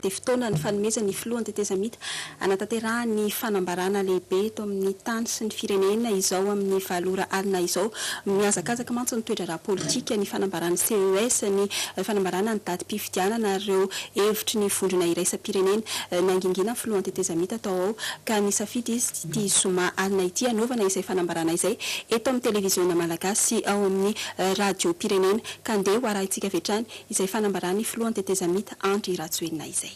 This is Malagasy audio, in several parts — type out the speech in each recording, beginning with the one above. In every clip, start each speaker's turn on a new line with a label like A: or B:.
A: Dia fotoana ny fanomezana ny filohan'ny tetezamita anatanterahany fanambarana lehibe eto amin'ny tany sy ny firenena izao amin'ny valora alina izao miazakazaka mantsy ny toetra ara-politika ny fanambarana CES ny fanambarana ny daty mpifidianana ireo hevitry ny vondrona iraisam-pirenena nangingina filohan'ny tetezamita tao ao ka nisafidy izy ity zoma alina ity anaovana izay fanambarana izay eto amin'ny televiziona malagasy ao amin'ny radio pirenena ka andeha ho arahintsika vetrany izay fanambarana filohan'ny tetezamita Andry Ratsoenina izay.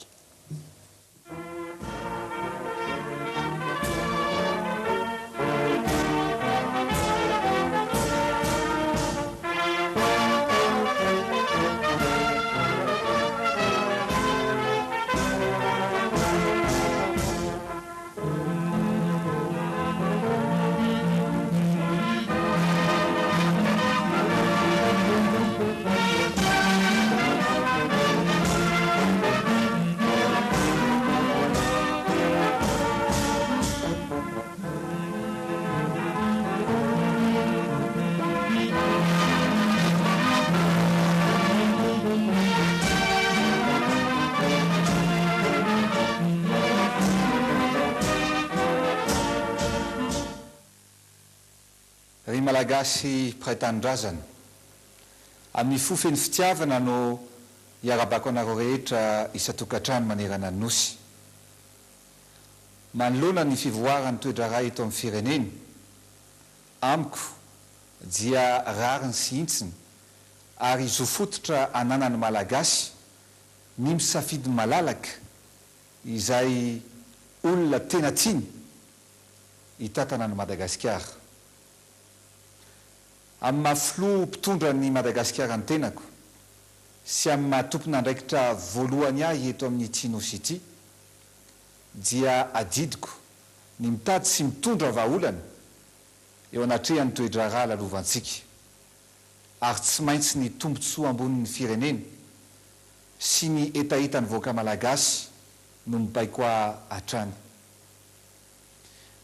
B: Ry malagasy mpiray-tanindrazana amin'ny fofeny fitiavana no hiarabako anareo rehetra isa-tokantrano manerana ny nosy. Manoloana ny fivoarany toetra iray eto amin'ny firenena amiko dia rariny sy intsiny ary zo fototra ananany malagasy ny misafidy malalaka izay olona tena tiany hitatana ny Madagasikara. Amin'ny mahafilo mpitondra ny Madagasikara ny tenako sy amin'ny mahatompon'andraikitra voalohany ahy eto amin'ny tsinosy ity dia adidiko ny mitady sy mitondra vahaolana eo anatrehan'ny toe-draharaha lalovantsika ary tsy maintsy ny tombontsoa ambonin'ny firenena sy ny etaetan'ny vahoaka malagasy no mibaiko hatrany.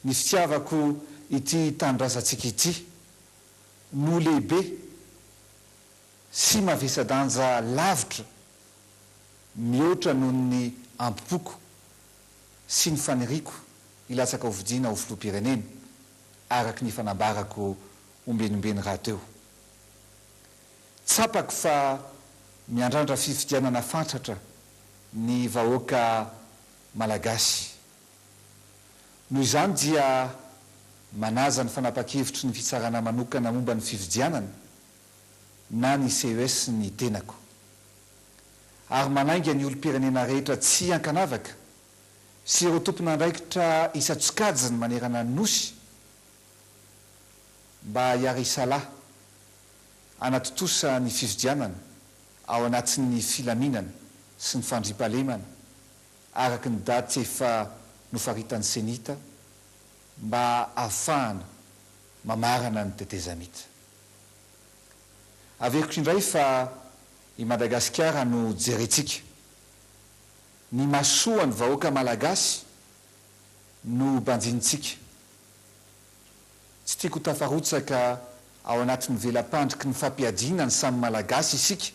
B: Ny fitiavako ity tanindrazantsika ity no lehibe sy mavesa-danja lavitra mihoatra noho ny ampopoko sy ny faniriko ilatsaka ho vidiana ho filoham-pirenena araka ny fanambarako ombenombeny raha teo. Tsapako fa miandrandra fifidianana fantratra ny vahoaka malagasy. Noho izany dia manaza ny fanapa-kevitry ny fitsarana manokana momba ny fifidianana na ny CES ny tenako ary manainga ny olo-pirenena rehetra tsy ankanavaka sy ireo tompon'andraikitra isa-tsokajiny manerana ny nosy mba hiara isalahy anatotosa ny fifidianana ao anatin'ny filaminana sy ny fandriampahalemana araka ny daty efa nofaritan'ny senita mba ahafahana mamarana ny tetezamita. Averiko indray fa i Madagasikara no jerentsika ny masoa ny vahoaka malagasy no banjinitsika. Tsy tiako tafarotsaka ao anatin'ny velam-pandriky ny fampiadiana ny samy malagasy isika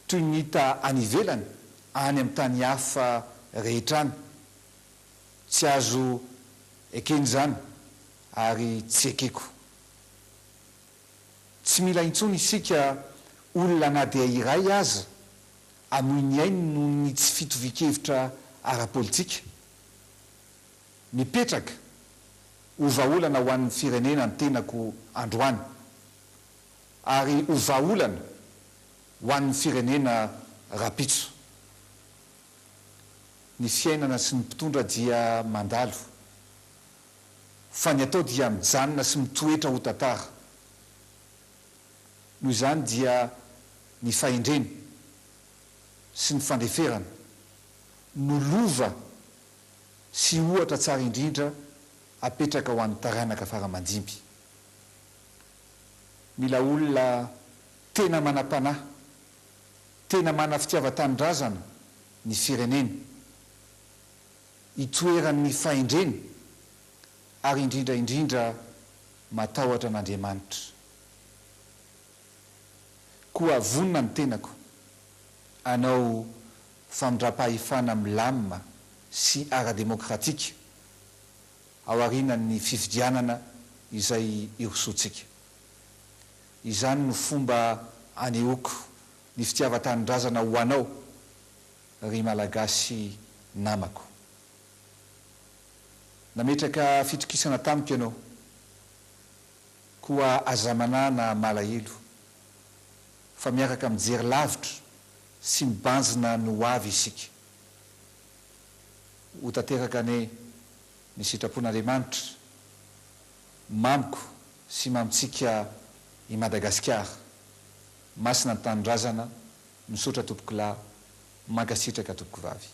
B: toy ny hita any ivelany any amin'ny tany hafa rehetrany tsy azo ekeny zany ary tsy ekeko. Tsy mila intsony isika olona na dia iray aza amoy ny ainy noho ny tsy fitovikevitra ara-politika mipetraka ho vahaolana ho an'ny firenena ny tenako androany ary ho vahaolana ho an'ny firenena rapitso. Ny fiainana sy ny mpitondra dia mandalo fa ny atao dia mijanona sy mitoetra ho tantara. Noho izany dia ny fahendrena sy ny fandreferana no lova sy ohatra tsara indrindra apetraka ho an'ny taranaka faramandimby. Mila olona tena manam-panahy, tena mana fitiavan-tanindrazana ny firenena hitoeran'ny fahendrena ary indrindra matahotra n'Andriamanitra. Koa vonina ny tenako anao famindra-pahefana milamina sy ara-demokratika ao arinan'ny fifidianana izay irosotsika. Izany no fomba anehoako ny fitiavan-tanindrazana ho anao ry malagasy namako. Nametraka fitokisana tamiko ianao, koa azamanana malahelo, fa miaraka mijery lavitra sy mibanjina no avy isika. Ho tanteraka ane ny sitrapon'Andriamanitra mamiko sy mamitsika i Madagasikara. Masina ny tanindrazana, misaotra tompoko lahy, mankasitraka tompoko vavy.